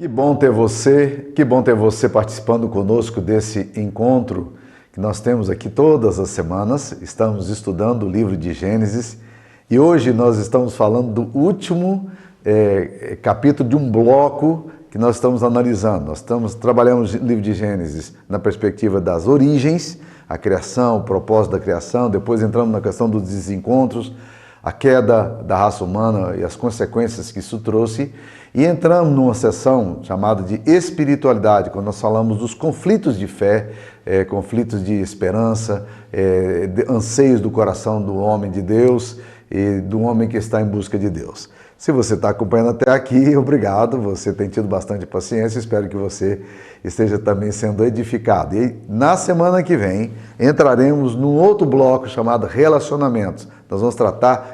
Que bom ter você participando conosco desse encontro que nós temos aqui todas as semanas. Estamos estudando o livro de Gênesis e hoje nós estamos falando do último capítulo de um bloco que nós estamos analisando. Trabalhamos o livro de Gênesis na perspectiva das origens, a criação, o propósito da criação, depois entramos na questão dos desencontros, a queda da raça humana e as consequências que isso trouxe, e entramos numa sessão chamada de espiritualidade, quando nós falamos dos conflitos de fé, conflitos de esperança, anseios do coração do homem de Deus e do homem que está em busca de Deus. Se você está acompanhando até aqui, obrigado, você tem tido bastante paciência, espero que você esteja também sendo edificado. E na semana que vem, entraremos num outro bloco chamado relacionamentos. Nós vamos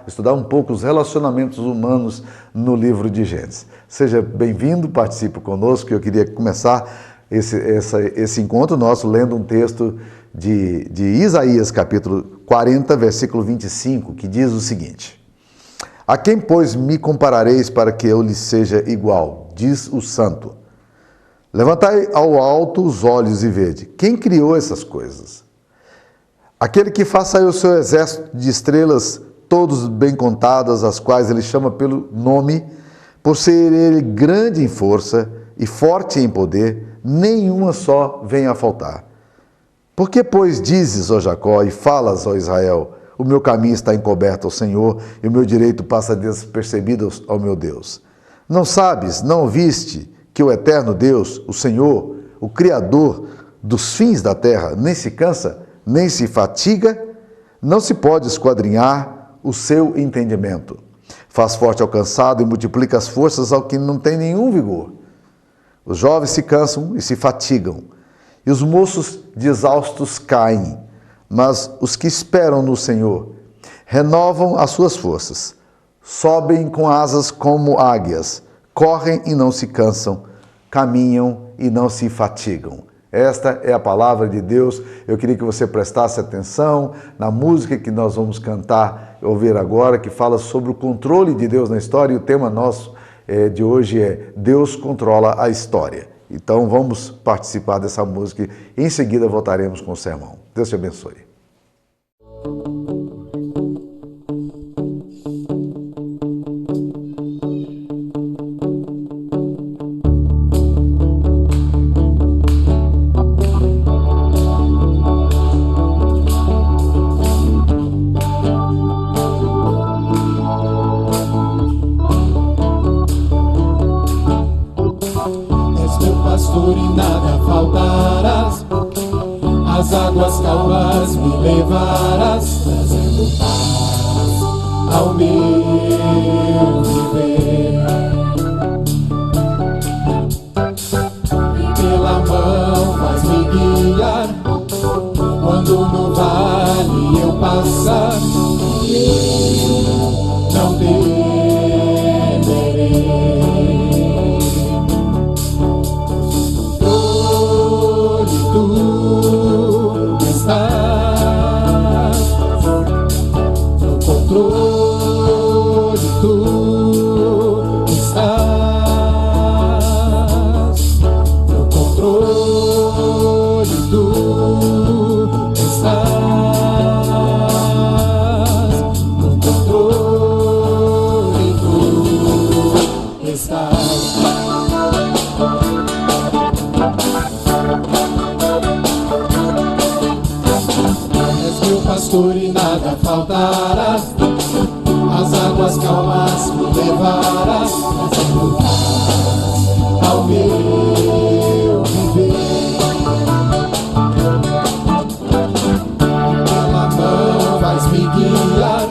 estudar um pouco os relacionamentos humanos no livro de Gênesis. Seja bem-vindo, participe conosco. Eu queria começar esse encontro nosso lendo um texto de Isaías, capítulo 40, versículo 25, que diz o seguinte: A quem, pois, me comparareis para que eu lhe seja igual? Diz o Santo. Levantai ao alto os olhos e vede. Quem criou essas coisas? Aquele que faz sair o seu exército de estrelas, todos bem contadas, as quais ele chama pelo nome, por ser ele grande em força e forte em poder, nenhuma só vem a faltar. Por que, pois, dizes, ó Jacó, e falas, ó Israel, o meu caminho está encoberto ao Senhor, e o meu direito passa despercebido ao meu Deus? Não sabes, não ouviste, que o eterno Deus, o Senhor, o Criador dos fins da terra, nem se cansa, nem se fatiga, não se pode esquadrinhar o seu entendimento. Faz forte ao cansado e multiplica as forças ao que não tem nenhum vigor. Os jovens se cansam e se fatigam, e os moços de exaustos caem. Mas os que esperam no Senhor renovam as suas forças, sobem com asas como águias, correm e não se cansam, caminham e não se fatigam. Esta é a palavra de Deus. Eu queria que você prestasse atenção na música que nós vamos cantar, ouvir agora, que fala sobre o controle de Deus na história, e o tema nosso de hoje é Deus controla a história. Então vamos participar dessa música e em seguida voltaremos com o sermão. Deus te abençoe. E nada faltarás, as águas calmas me levarás, trazendo paz ao meu viver. E pela mão vais me guiar, quando no vale eu passar, não temerei. Tu estás no controle, tu estás no controle, tu estás no controle, tu estás. Pastor e nada faltará, as águas calmas me levarás, trazendo paz ao meu viver. Pela mão vais me guiar,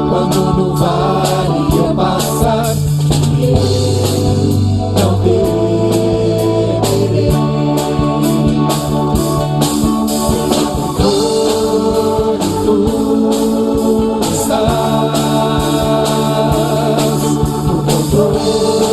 quando no vale eu passar, não temerei. Tu estás no controle.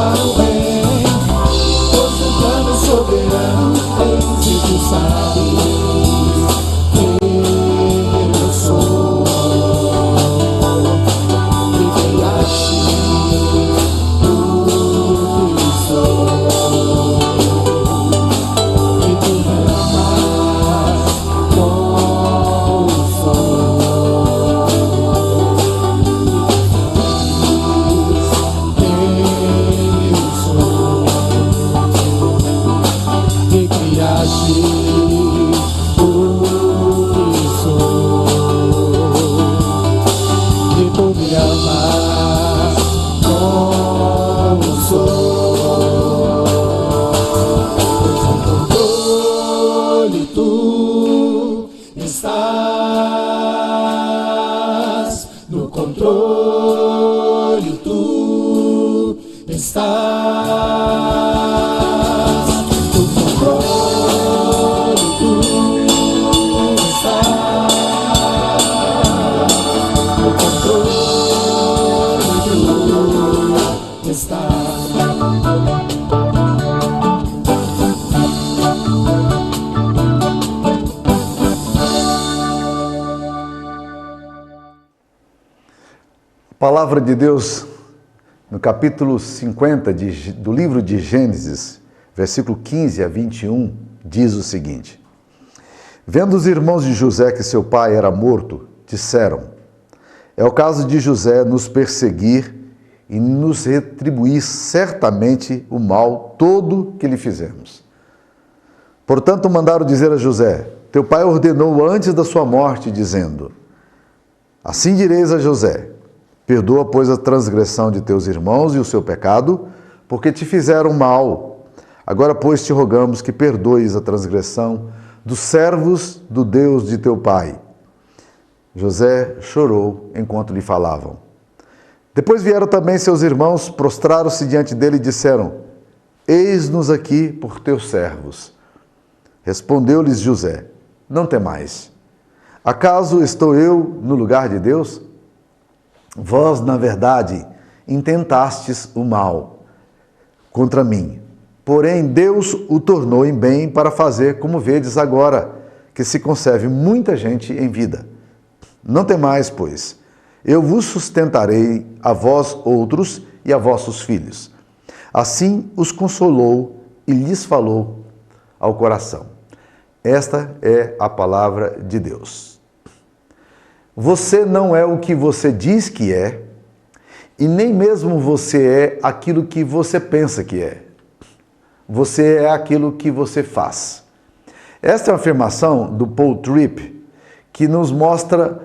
para o bem, pois o plano é soberano, tens e tu sabes quem eu sou. Me criaste, tu que sou, e tu me amas como sou. Me criaste, tu que sou, e tu me amas como sou. Pois no controle tu estás, no controle tu estás. A palavra de Deus, no capítulo 50 do livro de Gênesis, versículo 15 a 21, diz o seguinte: Vendo os irmãos de José que seu pai era morto, disseram: É o caso de José nos perseguir e nos retribuir certamente o mal todo que lhe fizemos. Portanto, mandaram dizer a José: Teu pai ordenou antes da sua morte, dizendo: Assim direis a José: Perdoa, pois, a transgressão de teus irmãos e o seu pecado, porque te fizeram mal. Agora, pois, te rogamos que perdoes a transgressão dos servos do Deus de teu pai. José chorou enquanto lhe falavam. Depois vieram também seus irmãos, prostraram-se diante dele e disseram: Eis-nos aqui por teus servos. Respondeu-lhes José: Não temais. Acaso estou eu no lugar de Deus? Vós, na verdade, intentastes o mal contra mim. Porém, Deus o tornou em bem para fazer como vedes agora, que se conserve muita gente em vida. Não temais, pois, eu vos sustentarei a vós outros e a vossos filhos. Assim os consolou e lhes falou ao coração. Esta é a palavra de Deus. Você não é o que você diz que é, e nem mesmo você é aquilo que você pensa que é. Você é aquilo que você faz. Esta é uma afirmação do Paul Tripp, que nos mostra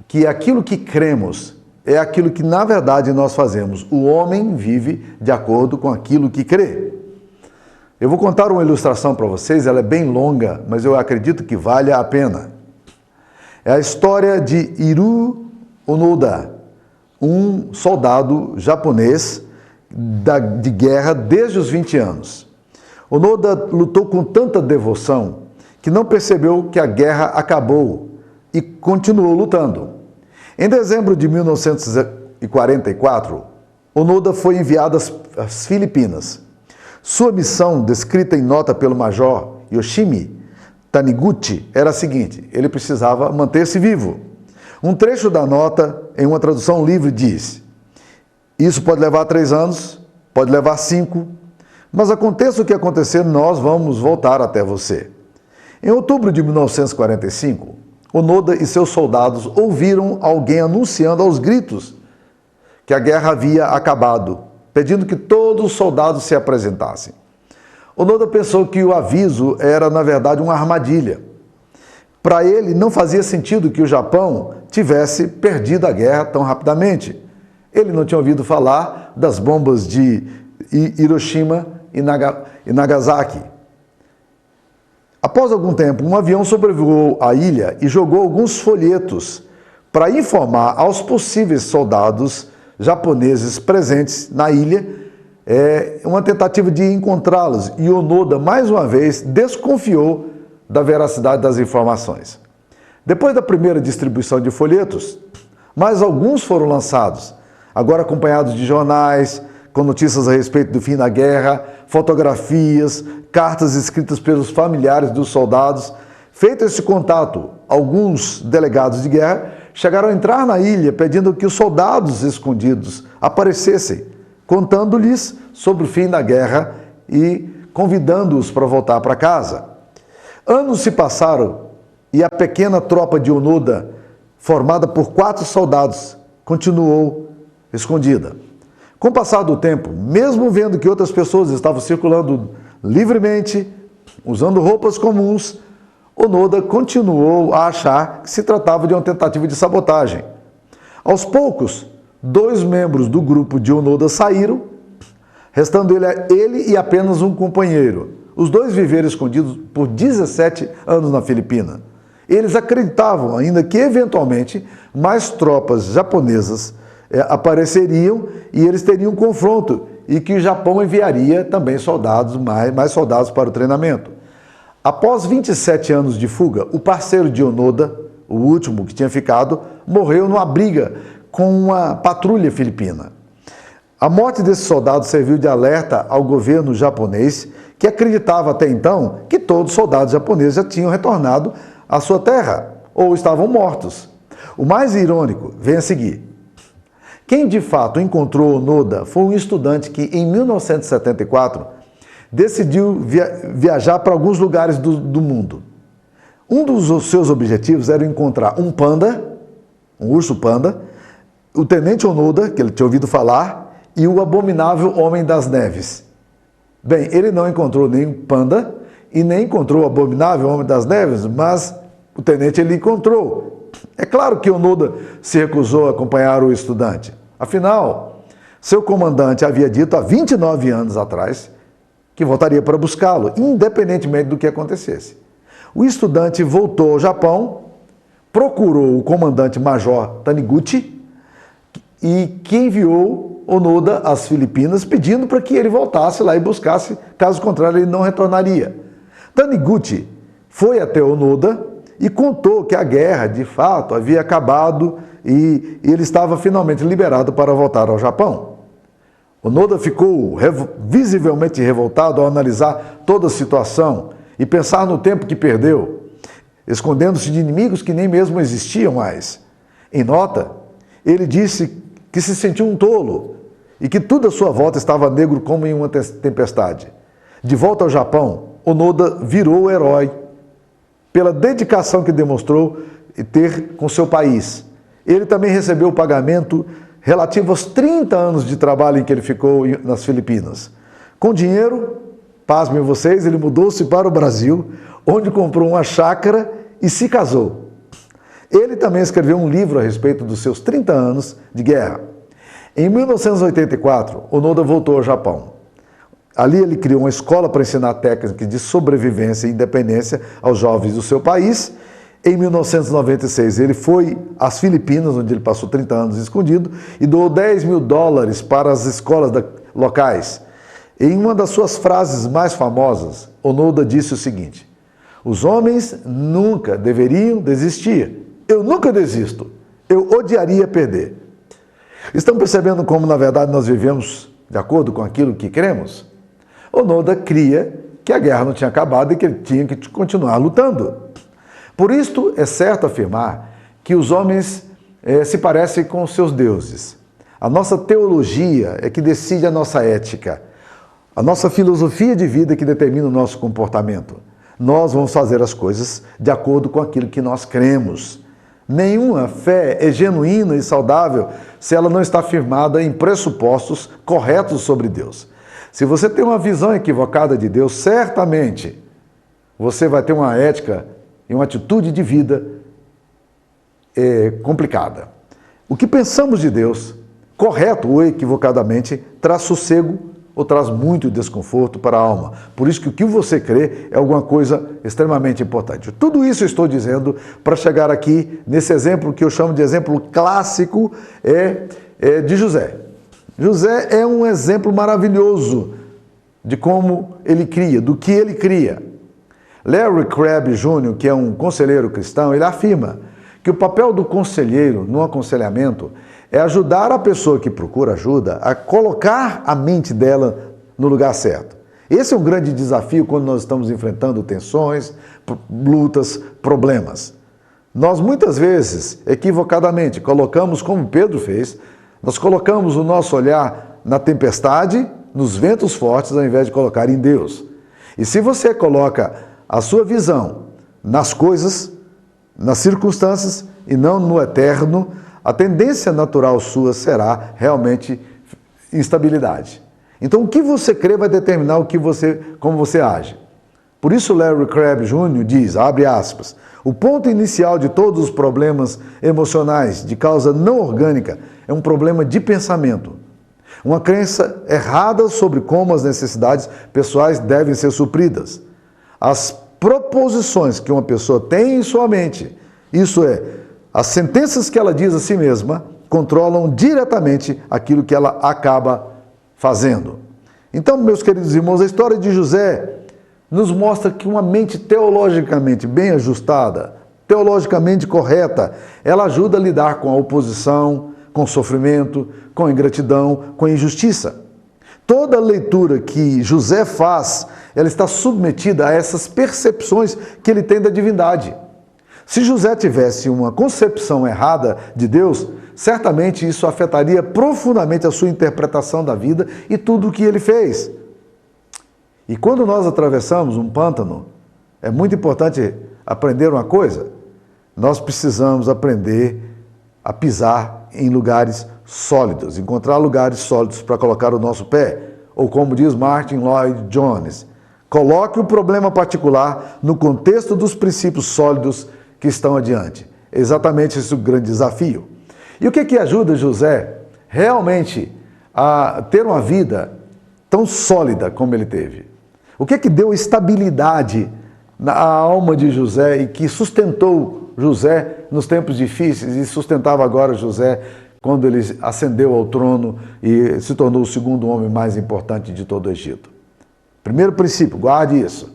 que aquilo que cremos é aquilo que, na verdade, nós fazemos. O homem vive de acordo com aquilo que crê. Eu vou contar uma ilustração para vocês, ela é bem longa, mas eu acredito que vale a pena. É a história de Hiroo Onoda, um soldado japonês de guerra desde os 20 anos. Onoda lutou com tanta devoção que não percebeu que a guerra acabou e continuou lutando. Em dezembro de 1944, Onoda foi enviado às Filipinas. Sua missão, descrita em nota pelo major Yoshimi Taniguchi, era a seguinte: ele precisava manter-se vivo. Um trecho da nota, em uma tradução livre, diz: Isso pode levar 3 anos, pode levar 5, mas aconteça o que acontecer, nós vamos voltar até você. Em outubro de 1945, Onoda e seus soldados ouviram alguém anunciando aos gritos que a guerra havia acabado, pedindo que todos os soldados se apresentassem. Onoda pensou que o aviso era, na verdade, uma armadilha. Para ele, não fazia sentido que o Japão tivesse perdido a guerra tão rapidamente. Ele não tinha ouvido falar das bombas de Hiroshima e Nagasaki. Após algum tempo, um avião sobrevoou a ilha e jogou alguns folhetos para informar aos possíveis soldados japoneses presentes na ilha uma tentativa de encontrá-los, e Onoda, mais uma vez, desconfiou da veracidade das informações. Depois da primeira distribuição de folhetos, mais alguns foram lançados, agora acompanhados de jornais, com notícias a respeito do fim da guerra, fotografias, cartas escritas pelos familiares dos soldados. Feito esse contato, alguns delegados de guerra chegaram a entrar na ilha pedindo que os soldados escondidos aparecessem, contando-lhes sobre o fim da guerra e convidando-os para voltar para casa. Anos se passaram e a pequena tropa de Onoda, formada por 4 soldados, continuou escondida. Com o passar do tempo, mesmo vendo que outras pessoas estavam circulando livremente, usando roupas comuns, Onoda continuou a achar que se tratava de uma tentativa de sabotagem. Aos poucos, 2 membros do grupo de Onoda saíram, restando ele e apenas um companheiro. Os 2 viveram escondidos por 17 anos na Filipina. Eles acreditavam ainda que, eventualmente, mais tropas japonesas apareceriam e eles teriam um confronto e que o Japão enviaria também soldados, mais soldados para o treinamento. Após 27 anos de fuga, o parceiro de Onoda, o último que tinha ficado, morreu numa briga com uma patrulha filipina. A morte desse soldado serviu de alerta ao governo japonês, que acreditava até então que todos os soldados japoneses já tinham retornado à sua terra ou estavam mortos. O mais irônico vem a seguir. Quem de fato encontrou Onoda foi um estudante que, em 1974, decidiu viajar para alguns lugares do mundo. Um dos seus objetivos era encontrar um panda, um urso panda, o tenente Onoda, que ele tinha ouvido falar, e o abominável Homem das Neves. Bem, ele não encontrou nem o panda e nem encontrou o abominável Homem das Neves, mas o tenente ele encontrou. É claro que Onoda se recusou a acompanhar o estudante. Afinal, seu comandante havia dito há 29 anos atrás que voltaria para buscá-lo, independentemente do que acontecesse. O estudante voltou ao Japão, procurou o comandante-major Taniguchi, e que enviou Onoda às Filipinas, pedindo para que ele voltasse lá e buscasse, caso contrário ele não retornaria. Taniguchi foi até Onoda e contou que a guerra, de fato, havia acabado e ele estava finalmente liberado para voltar ao Japão. Onoda ficou visivelmente revoltado ao analisar toda a situação e pensar no tempo que perdeu, escondendo-se de inimigos que nem mesmo existiam mais. Em nota, ele disse que se sentiu um tolo e que tudo à sua volta estava negro como em uma tempestade. De volta ao Japão, Onoda virou o herói pela dedicação que demonstrou ter com seu país. Ele também recebeu o pagamento relativo aos 30 anos de trabalho em que ele ficou nas Filipinas. Com dinheiro, pasmem vocês, ele mudou-se para o Brasil, onde comprou uma chácara e se casou. Ele também escreveu um livro a respeito dos seus 30 anos de guerra. Em 1984, Onoda voltou ao Japão. Ali ele criou uma escola para ensinar técnicas de sobrevivência e independência aos jovens do seu país. Em 1996, ele foi às Filipinas, onde ele passou 30 anos escondido, e doou $10.000 para as escolas locais. Em uma das suas frases mais famosas, Onoda disse o seguinte: os homens nunca deveriam desistir. Eu nunca desisto. Eu odiaria perder. Estão percebendo como, na verdade, nós vivemos de acordo com aquilo que cremos? Onoda cria que a guerra não tinha acabado e que ele tinha que continuar lutando. Por isto, é certo afirmar que os homens se parecem com os seus deuses. A nossa teologia é que decide a nossa ética. A nossa filosofia de vida é que determina o nosso comportamento. Nós vamos fazer as coisas de acordo com aquilo que nós cremos. Nenhuma fé é genuína e saudável se ela não está firmada em pressupostos corretos sobre Deus. Se você tem uma visão equivocada de Deus, certamente você vai ter uma ética e uma atitude de vida complicada. O que pensamos de Deus, correto ou equivocadamente, traz sossego ou traz muito desconforto para a alma. Por isso que o que você crê é alguma coisa extremamente importante. Tudo isso eu estou dizendo para chegar aqui nesse exemplo que eu chamo de exemplo clássico de José. José é um exemplo maravilhoso de como ele cria, do que ele cria. Larry Crabb Jr., que é um conselheiro cristão, ele afirma que o papel do conselheiro no aconselhamento é ajudar a pessoa que procura ajuda a colocar a mente dela no lugar certo. Esse é um grande desafio quando nós estamos enfrentando tensões, lutas, problemas. Nós muitas vezes, equivocadamente, colocamos, como Pedro fez, nós colocamos o nosso olhar na tempestade, nos ventos fortes, ao invés de colocar em Deus. E se você coloca a sua visão nas coisas, nas circunstâncias e não no eterno, a tendência natural sua será realmente instabilidade. Então, o que você crê vai determinar como você age. Por isso, Larry Crabb Jr. diz, abre aspas, o ponto inicial de todos os problemas emocionais de causa não orgânica é um problema de pensamento. Uma crença errada sobre como as necessidades pessoais devem ser supridas. As proposições que uma pessoa tem em sua mente, isso é, as sentenças que ela diz a si mesma, controlam diretamente aquilo que ela acaba fazendo. Então, meus queridos irmãos, a história de José nos mostra que uma mente teologicamente bem ajustada, teologicamente correta, ela ajuda a lidar com a oposição, com o sofrimento, com a ingratidão, com a injustiça. Toda leitura que José faz, ela está submetida a essas percepções que ele tem da divindade. Se José tivesse uma concepção errada de Deus, certamente isso afetaria profundamente a sua interpretação da vida e tudo o que ele fez. E quando nós atravessamos um pântano, é muito importante aprender uma coisa. Nós precisamos aprender a pisar em lugares sólidos, encontrar lugares sólidos para colocar o nosso pé. Ou como diz Martin Lloyd Jones, coloque o problema particular no contexto dos princípios sólidos que estão adiante. É exatamente esse o grande desafio. E o que ajuda José realmente a ter uma vida tão sólida como ele teve? O que deu estabilidade na alma de José e que sustentou José nos tempos difíceis e sustentava agora José quando ele ascendeu ao trono e se tornou o segundo homem mais importante de todo o Egito? Primeiro princípio, guarde isso.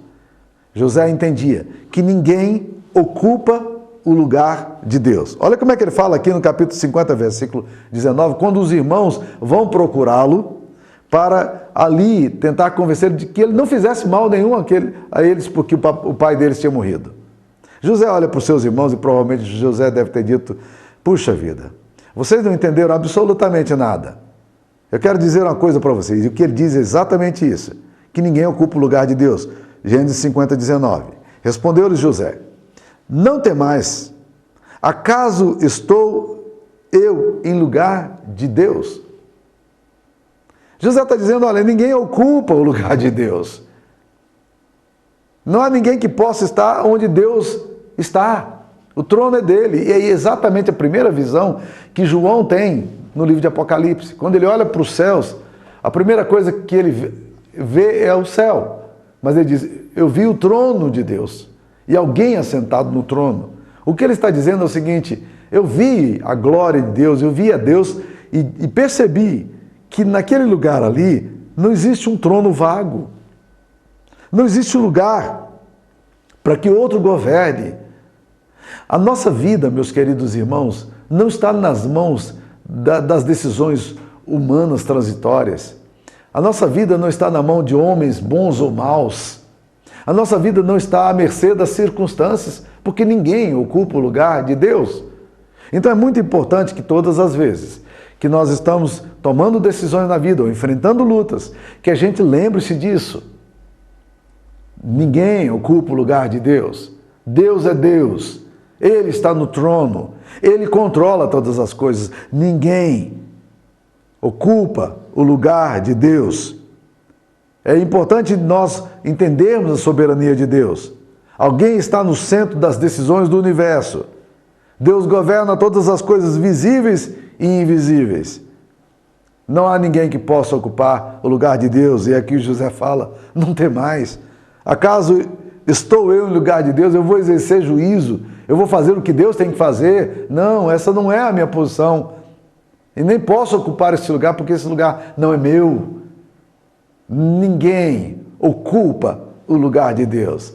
José entendia que ninguém ocupa o lugar de Deus. Olha como é que ele fala aqui no capítulo 50, versículo 19, quando os irmãos vão procurá-lo para ali tentar convencer de que ele não fizesse mal nenhum a eles porque o pai deles tinha morrido. José olha para os seus irmãos e provavelmente José deve ter dito, puxa vida, vocês não entenderam absolutamente nada. Eu quero dizer uma coisa para vocês, e o que ele diz é exatamente isso, que ninguém ocupa o lugar de Deus. Gênesis 50, 19. Respondeu-lhes José, não temais, acaso estou eu em lugar de Deus? José está dizendo, olha, ninguém ocupa o lugar de Deus. Não há ninguém que possa estar onde Deus está. O trono é dele. E é exatamente a primeira visão que João tem no livro de Apocalipse. Quando ele olha para os céus, a primeira coisa que ele vê é o céu. Mas ele diz, eu vi o trono de Deus e alguém assentado no trono. O que ele está dizendo é o seguinte, eu vi a glória de Deus, eu vi a Deus e percebi que naquele lugar ali não existe um trono vago. Não existe lugar para que outro governe. A nossa vida, meus queridos irmãos, não está nas mãos das decisões humanas transitórias. A nossa vida não está na mão de homens bons ou maus. A nossa vida não está à mercê das circunstâncias, porque ninguém ocupa o lugar de Deus. Então é muito importante que todas as vezes que nós estamos tomando decisões na vida ou enfrentando lutas, que a gente lembre-se disso. Ninguém ocupa o lugar de Deus. Deus é Deus. Ele está no trono. Ele controla todas as coisas. Ninguém ocupa o lugar de Deus. É importante nós entendermos a soberania de Deus. Alguém está no centro das decisões do universo. Deus governa todas as coisas visíveis e invisíveis. Não há ninguém que possa ocupar o lugar de Deus. E aqui José fala, não tem mais. Acaso estou eu em lugar de Deus? Eu vou exercer juízo? Eu vou fazer o que Deus tem que fazer? Não, essa não é a minha posição. E nem posso ocupar esse lugar porque esse lugar não é meu. Ninguém ocupa o lugar de Deus.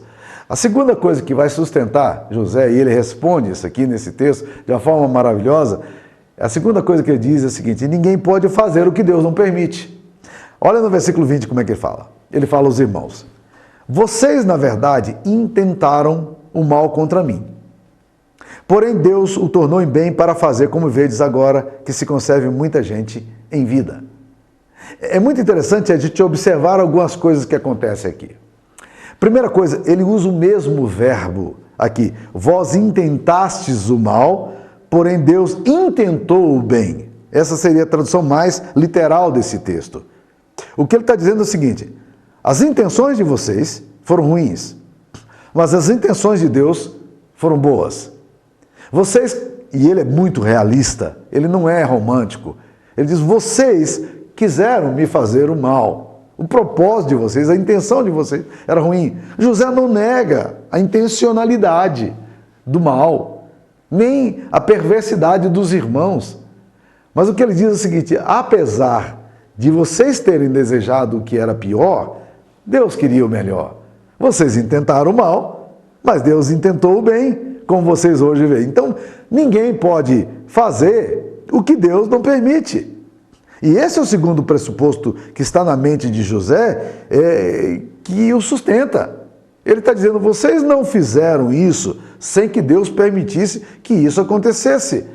A segunda coisa que vai sustentar José, e ele responde isso aqui nesse texto de uma forma maravilhosa, A segunda coisa que ele diz é a seguinte: ninguém pode fazer o que Deus não permite. Olha no versículo 20 como é que ele fala. Ele fala aos irmãos: vocês, na verdade, intentaram o mal contra mim. Porém, Deus o tornou em bem para fazer, como vedes agora, que se conserve muita gente em vida. É muito interessante a gente observar algumas coisas que acontecem aqui. Primeira coisa, ele usa o mesmo verbo aqui. Vós intentastes o mal, porém Deus intentou o bem. Essa seria a tradução mais literal desse texto. O que ele está dizendo é o seguinte: as intenções de vocês foram ruins, mas as intenções de Deus foram boas. Vocês, e ele é muito realista, ele não é romântico, ele diz: vocês quiseram me fazer o mal. O propósito de vocês, a intenção de vocês era ruim. José não nega a intencionalidade do mal, nem a perversidade dos irmãos. Mas o que ele diz é o seguinte: apesar de vocês terem desejado o que era pior, Deus queria o melhor. Vocês intentaram o mal, mas Deus intentou o bem, como vocês hoje veem. Então, ninguém pode fazer o que Deus não permite. E esse é o segundo pressuposto que está na mente de José, que o sustenta. Ele está dizendo: vocês não fizeram isso sem que Deus permitisse que isso acontecesse.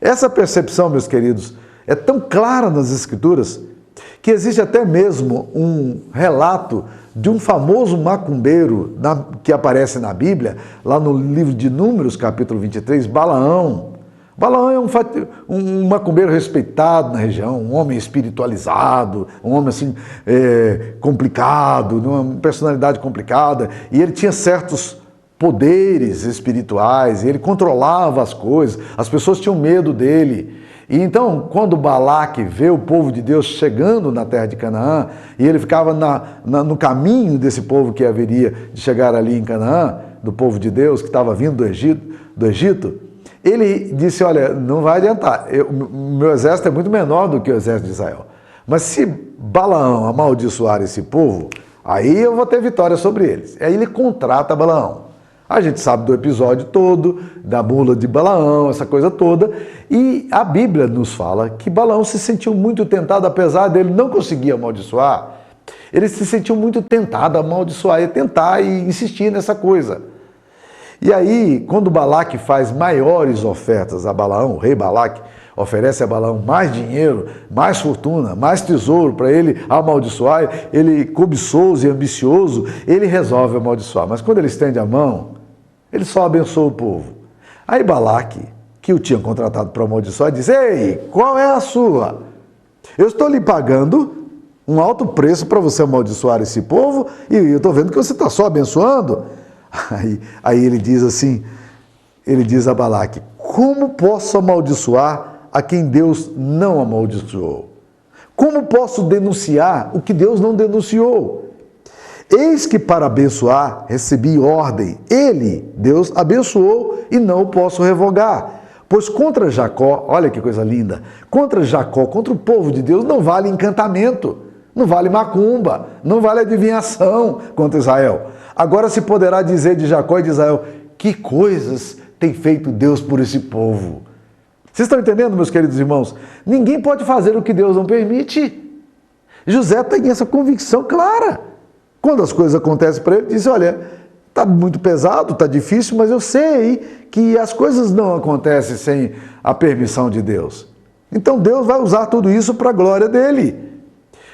Essa percepção, meus queridos, é tão clara nas Escrituras que existe até mesmo um relato de um famoso macumbeiro que aparece na Bíblia, lá no livro de Números, capítulo 23, Balaão. Balaão é um macumbeiro respeitado na região, um homem espiritualizado, um homem assim complicado, uma personalidade complicada, e ele tinha certos poderes espirituais, ele controlava as coisas, as pessoas tinham medo dele. E então, quando Balaque vê o povo de Deus chegando na terra de Canaã, e ele ficava no caminho desse povo que haveria de chegar ali em Canaã, do povo de Deus que estava vindo do Egito, ele disse: olha, não vai adiantar, o meu exército é muito menor do que o exército de Israel. Mas se Balaão amaldiçoar esse povo, aí eu vou ter vitória sobre eles. Aí ele contrata Balaão. A gente sabe do episódio todo, da mula de Balaão, essa coisa toda. E a Bíblia nos fala que Balaão se sentiu muito tentado, apesar dele não conseguir amaldiçoar. Ele se sentiu muito tentado a amaldiçoar, e tentar e insistir nessa coisa. E aí, quando Balaque faz maiores ofertas a Balaão, o rei Balaque oferece a Balaão mais dinheiro, mais fortuna, mais tesouro para ele amaldiçoar, ele cobiçoso e ambicioso, ele resolve amaldiçoar. Mas quando ele estende a mão, ele só abençoa o povo. Aí Balaque, que o tinha contratado para amaldiçoar, diz: ei, qual é a sua? Eu estou lhe pagando um alto preço para você amaldiçoar esse povo e eu estou vendo que você está só abençoando. Aí ele diz assim, ele diz a Balaque: como posso amaldiçoar a quem Deus não amaldiçoou? Como posso denunciar o que Deus não denunciou? Eis que para abençoar recebi ordem. Ele, Deus, abençoou e não o posso revogar. Pois contra Jacó, olha que coisa linda, contra Jacó, contra o povo de Deus, não vale encantamento, não vale macumba, não vale adivinhação contra Israel. Agora se poderá dizer de Jacó e de Israel: que coisas tem feito Deus por esse povo. Vocês estão entendendo, meus queridos irmãos? Ninguém pode fazer o que Deus não permite. José tem essa convicção clara. Quando as coisas acontecem para ele, ele diz: olha, está muito pesado, está difícil, mas eu sei que as coisas não acontecem sem a permissão de Deus. Então Deus vai usar tudo isso para a glória dele.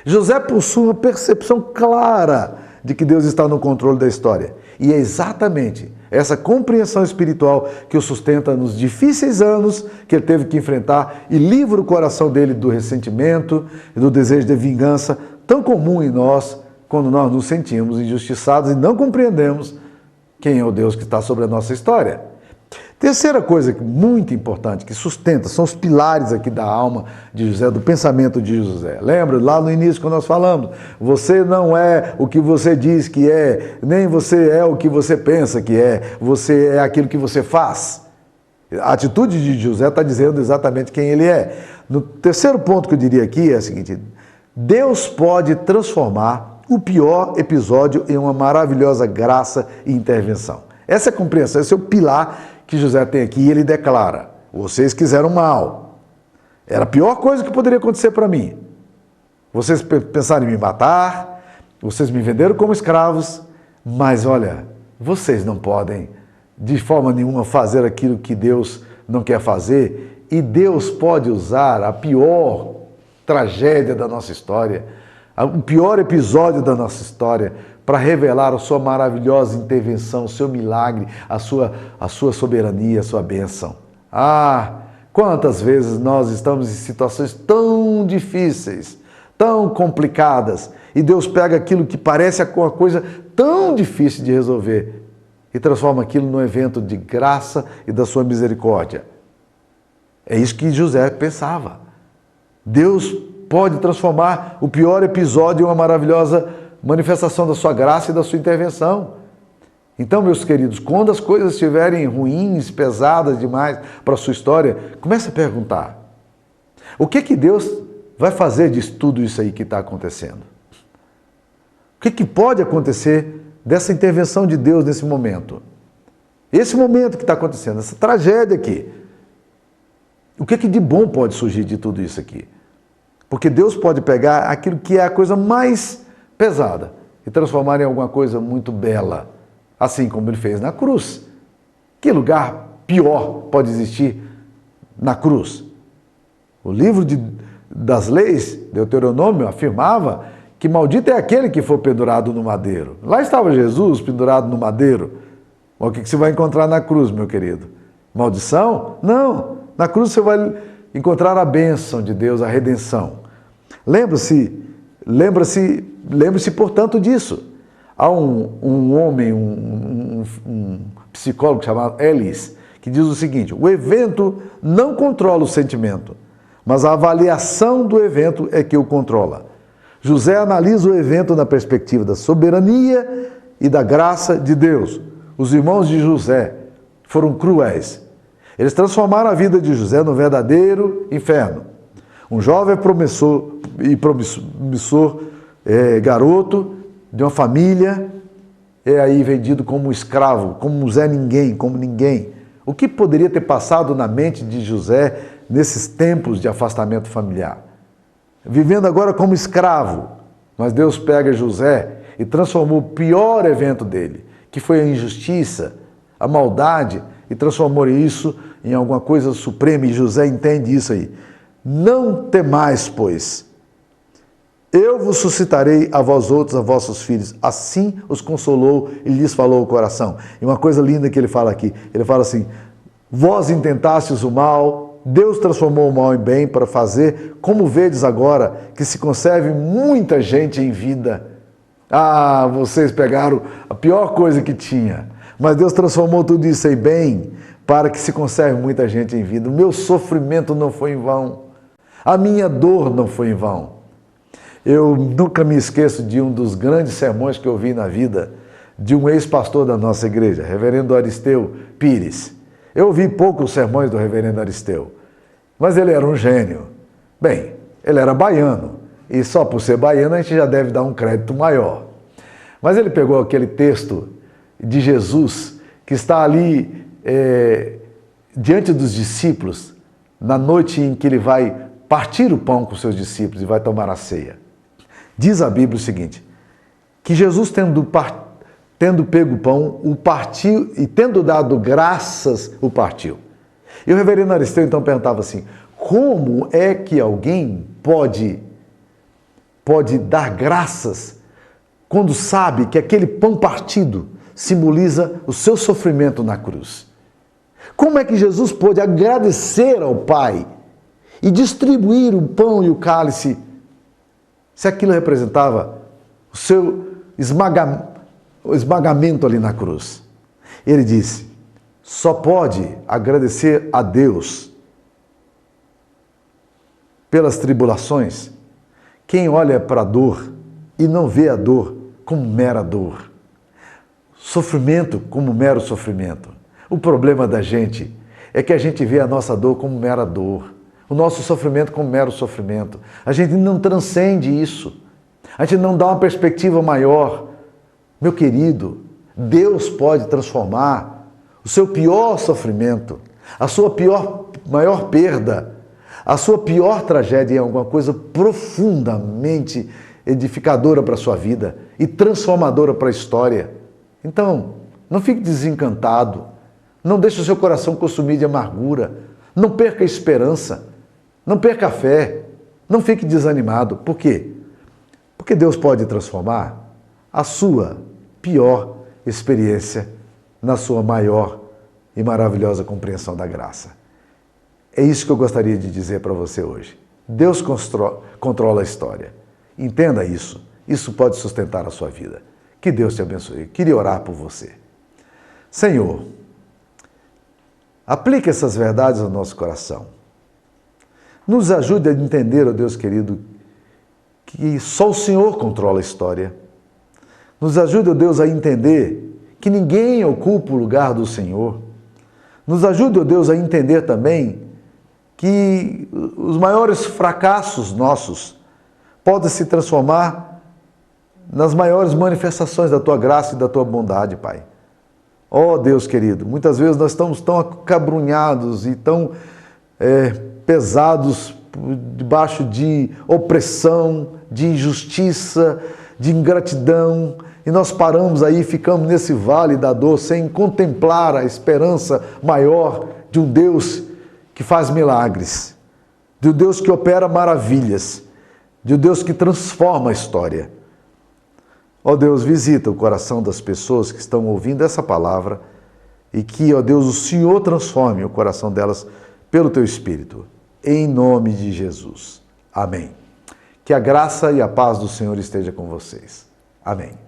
José possui uma percepção clara de que Deus está no controle da história. E é exatamente essa compreensão espiritual que o sustenta nos difíceis anos que ele teve que enfrentar e livra o coração dele do ressentimento e do desejo de vingança, tão comum em nós quando nós nos sentimos injustiçados e não compreendemos quem é o Deus que está sobre a nossa história. Terceira coisa muito importante que sustenta, são os pilares aqui da alma de José, do pensamento de José. Lembra, lá no início quando nós falamos, você não é o que você diz que é, nem você é o que você pensa que é, você é aquilo que você faz. A atitude de José está dizendo exatamente quem ele é. No terceiro ponto que eu diria aqui é o seguinte: Deus pode transformar o pior episódio em uma maravilhosa graça e intervenção. Essa é a compreensão, esse é o pilar que José tem aqui, e ele declara: vocês quiseram mal, Era a pior coisa que poderia acontecer para mim. Vocês pensaram em me matar, vocês me venderam como escravos, mas olha, vocês não podem de forma nenhuma fazer aquilo que Deus não quer fazer, e Deus pode usar a pior tragédia da nossa história, o pior episódio da nossa história, para revelar a sua maravilhosa intervenção, o seu milagre, a sua soberania, a sua bênção. Ah, quantas vezes nós estamos em situações tão difíceis, tão complicadas, e Deus pega aquilo que parece uma coisa tão difícil de resolver e transforma aquilo num evento de graça e da sua misericórdia. É isso que José pensava. Deus pode transformar o pior episódio em uma maravilhosa manifestação da sua graça e da sua intervenção. Então, meus queridos, quando as coisas estiverem ruins, pesadas demais para a sua história, comece a perguntar: o que Deus vai fazer de tudo isso aí que está acontecendo? O que pode acontecer dessa intervenção de Deus nesse momento? Esse momento que está acontecendo, essa tragédia aqui. O que de bom pode surgir de tudo isso aqui? Porque Deus pode pegar aquilo que é a coisa mais pesada e transformar em alguma coisa muito bela, assim como Ele fez na cruz. Que lugar pior pode existir na cruz? O livro das leis, Deuteronômio, afirmava que maldito é aquele que for pendurado no madeiro. Lá estava Jesus pendurado no madeiro. O que você vai encontrar na cruz, meu querido? Maldição? Não. Na cruz você vai encontrar a bênção de Deus, a redenção. Lembre-se, portanto, disso. Há um homem, um psicólogo chamado Ellis, que diz o seguinte: o evento não controla o sentimento, mas a avaliação do evento é que o controla. José analisa o evento na perspectiva da soberania e da graça de Deus. Os irmãos de José foram cruéis. Eles transformaram a vida de José num verdadeiro inferno. Um jovem promissor garoto de uma família é aí vendido como um escravo, como um Zé Ninguém, como ninguém. O que poderia ter passado na mente de José nesses tempos de afastamento familiar? Vivendo agora como escravo, mas Deus pega José e transformou o pior evento dele, que foi a injustiça, a maldade, e transformou isso em alguma coisa suprema, e José entende isso aí. Não temais, pois, eu vos suscitarei a vós outros, a vossos filhos. Assim os consolou e lhes falou o coração. E uma coisa linda que ele fala aqui, ele fala assim: vós intentastes o mal, Deus transformou o mal em bem para fazer, como vedes agora, que se conserve muita gente em vida. Ah, vocês pegaram a pior coisa que tinha, mas Deus transformou tudo isso em bem para que se conserve muita gente em vida. O meu sofrimento não foi em vão, a minha dor não foi em vão. Eu nunca me esqueço de um dos grandes sermões que eu vi na vida de um ex-pastor da nossa igreja, reverendo Aristeu Pires. Eu ouvi poucos sermões do reverendo Aristeu, mas ele era um gênio. Bem, ele era baiano, e só por ser baiano a gente já deve dar um crédito maior. Mas ele pegou aquele texto de Jesus que está ali diante dos discípulos, na noite em que ele vai partir o pão com seus discípulos e vai tomar a ceia. Diz a Bíblia o seguinte, que Jesus, tendo pego o pão, o partiu e tendo dado graças, o partiu. E o reverendo Aristeu então perguntava assim: como é que alguém pode dar graças quando sabe que aquele pão partido simboliza o seu sofrimento na cruz? Como é que Jesus pôde agradecer ao Pai e distribuir o pão e o cálice se aquilo representava o seu esmagamento ali na cruz? Ele disse: só pode agradecer a Deus pelas tribulações quem olha para a dor e não vê a dor como mera dor, sofrimento como mero sofrimento. O problema da gente é que a gente vê a nossa dor como mera dor, o nosso sofrimento como mero sofrimento. A gente não transcende isso, a gente não dá uma perspectiva maior. Meu querido, Deus pode transformar o seu pior sofrimento, a sua maior perda, A sua pior tragédia é alguma coisa profundamente edificadora para a sua vida e transformadora para a história. Então, não fique desencantado, não deixe o seu coração consumir de amargura, não perca a esperança, não perca a fé, não fique desanimado. Por quê? Porque Deus pode transformar a sua pior experiência na sua maior e maravilhosa compreensão da graça. É isso que eu gostaria de dizer para você hoje. Deus controla a história. Entenda isso. Isso pode sustentar a sua vida. Que Deus te abençoe. Eu queria orar por você. Senhor, aplique essas verdades ao nosso coração. Nos ajude a entender, ó Deus querido, que só o Senhor controla a história. Nos ajude, ó Deus, a entender que ninguém ocupa o lugar do Senhor. Nos ajude, ó Deus, a entender também que os maiores fracassos nossos podem se transformar nas maiores manifestações da Tua graça e da Tua bondade, Pai. Ó Deus querido, muitas vezes nós estamos tão acabrunhados e tão pesados debaixo de opressão, de injustiça, de ingratidão, e nós paramos aí e ficamos nesse vale da dor sem contemplar a esperança maior de um Deus que faz milagres, de um Deus que opera maravilhas, de um Deus que transforma a história. Ó Deus, visita o coração das pessoas que estão ouvindo essa palavra e que, ó Deus, o Senhor transforme o coração delas pelo Teu Espírito. Em nome de Jesus. Amém. Que a graça e a paz do Senhor esteja com vocês. Amém.